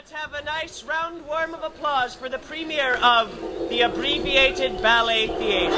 Let's have a nice round warm of applause for the premiere of the Abbreviated Ballet Theater.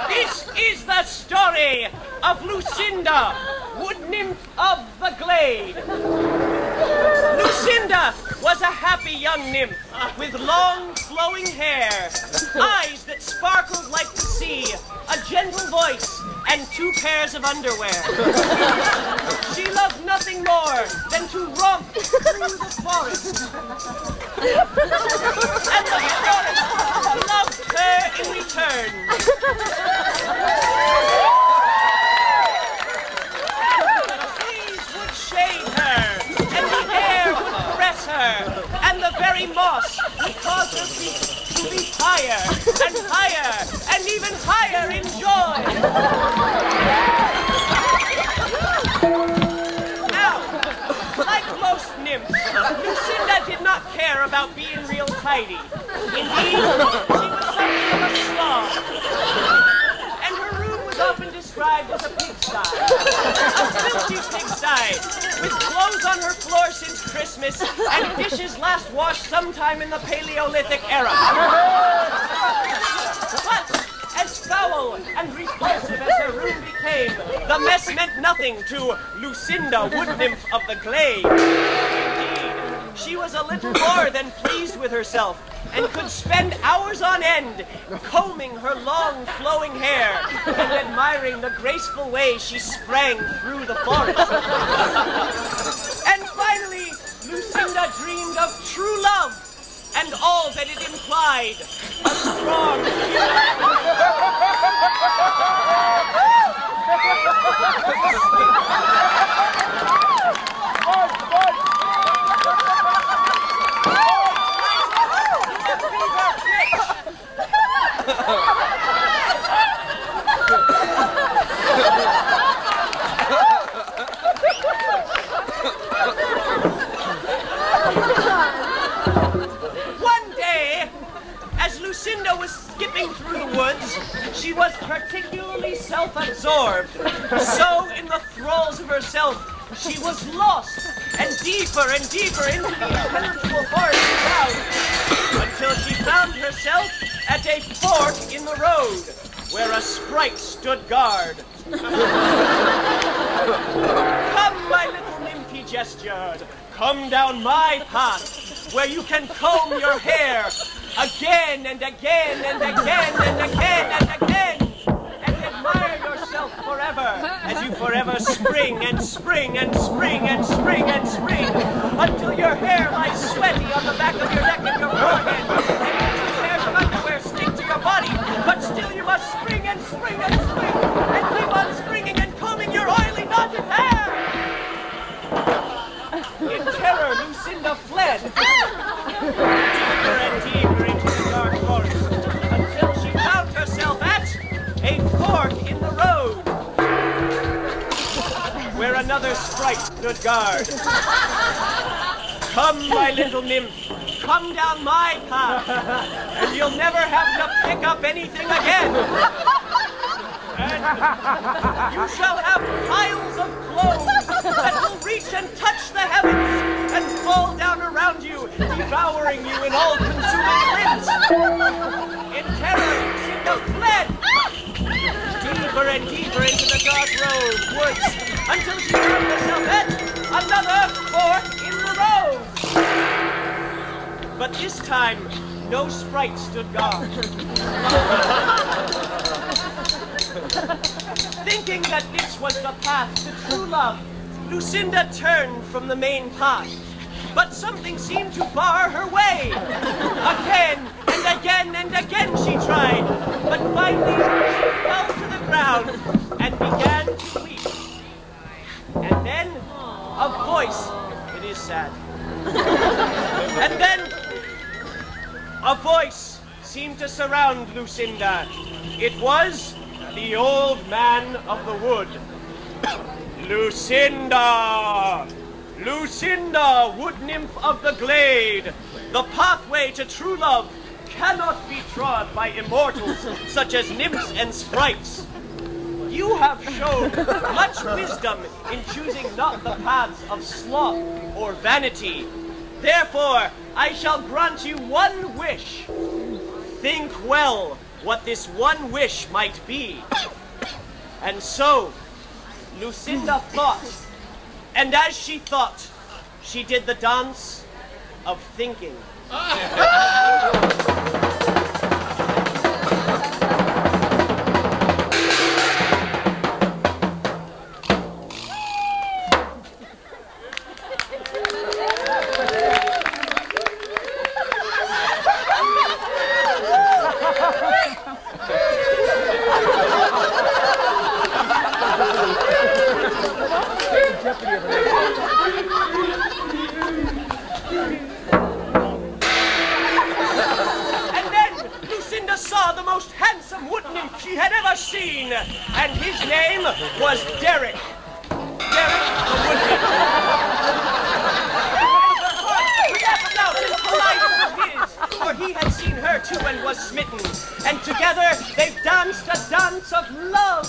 This is the story of Lucinda, wood nymph of the Glade. Lucinda was a happy young nymph with long, flowing hair, eyes that sparkled like the sea, a gentle voice, and 2 pairs of underwear. She loved nothing more than to romp through the forest. And the forest loved her in return. The trees would shade her, and the air would caress her, and the very moss would cause her feet to leap higher, and even higher in joy. Now, like most nymphs, Lucinda did not care about being real tidy. Indeed, she was something of a slob. And her room was often described as a pigsty. A filthy pigsty, with clothes on her floor since Christmas, and dishes last washed sometime in the Paleolithic era. But, as foul and repulsive as her room became, the mess meant nothing to Lucinda, wood nymph of the Glade. Indeed, she was a little more than pleased with herself, and could spend hours on end combing her long, flowing hair and admiring the graceful way she sprang through the forest. And finally, Lucinda dreamed of true love and all that it implied, a strong Lucinda was skipping through the woods. She was particularly self-absorbed. So, in the thralls of herself, she was lost and deeper into the impenetrable forest cloud, until she found herself at a fork in the road, where a sprite stood guard. Come, my little nymph, he gestured. Come down my path, where you can comb your hair again and again and again and again and again, and admire yourself forever, as you forever spring and spring and spring and spring and spring, until your hair lies sweaty on the back of your neck and your forehead, and your pairs of underwear stick to your body, but still you must spring and spring and spring, and keep on springing and combing your oily knotted hair. In terror, Lucinda fled, deeper and deeper into the dark forest, until she found herself at a fork in the road, where another sprite stood guard. Come, my little nymph, come down my path, and you'll never have to pick up anything again. And you shall have piles of clothes that will reach and touch the heavens and fall down around you, devouring you in all-consuming winds. In terror, Lucinda fled deeper and deeper into the dark woods, until she found herself at another fork in the road. But this time, no sprite stood guard. Thinking that this was the path to true love, Lucinda turned from the main path, but something seemed to bar her way. Again and again and again she tried, but finally she fell to the ground and began to weep. And then a voice, it is sad, and then a voice seemed to surround Lucinda. It was the old man of the wood. Lucinda! Lucinda, wood nymph of the Glade! The pathway to true love cannot be trod by immortals such as nymphs and sprites. You have shown much wisdom in choosing not the paths of sloth or vanity. Therefore, I shall grant you one wish. Think well what this one wish might be. And so, Lucinda thought, and as she thought, she did the dance of thinking. And then Lucinda saw the most handsome wood nymph she had ever seen, and his name was Derek. Derek the wood nymph. For he had seen her too and was smitten, and together they danced a dance of love.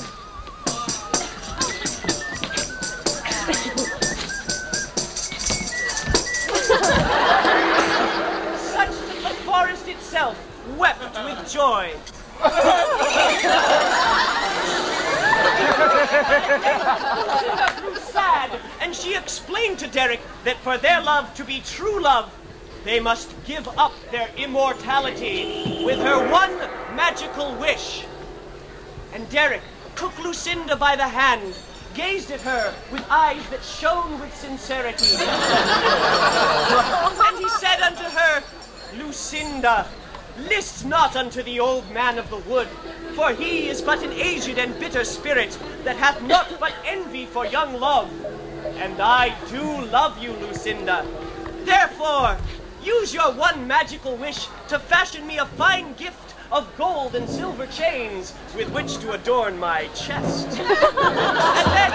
Such that the forest itself wept with joy. Lucinda grew sad, and she explained to Derek that for their love to be true love, they must give up their immortality with her one magical wish. And Derek took Lucinda by the hand, gazed at her with eyes that shone with sincerity. And he said unto her, Lucinda, list not unto the old man of the wood, for he is but an aged and bitter spirit that hath naught but envy for young love. And I do love you, Lucinda. Therefore, use your one magical wish to fashion me a fine gift of gold and silver chains with which to adorn my chest. And then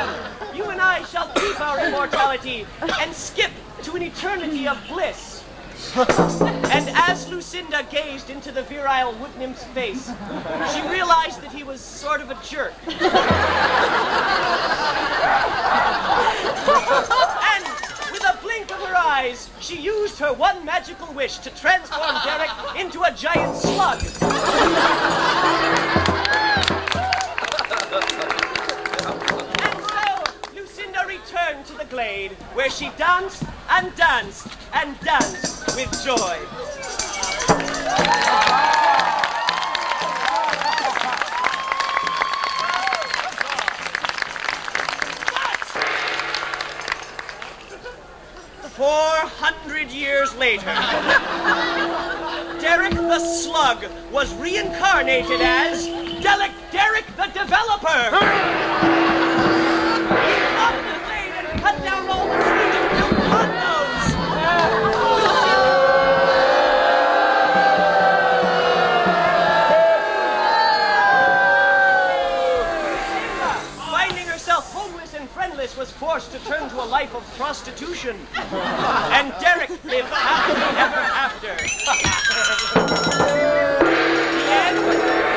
you and I shall keep our immortality and skip to an eternity of bliss. And as Lucinda gazed into the virile wood nymph's face, she realized that he was sort of a jerk. And with a blink of her eyes, she used her one magical wish to transform Derek into a giant slug. And so, Lucinda returned to the glade, where she danced and danced and danced with joy. 400 years later, Derek the Slug was reincarnated as Derek the Developer. He caught the glade and cut down all the trees and built condos. Finding herself homeless and friendless, was forced to turn to a life of prostitution. And Derek lived happily ever after. The end.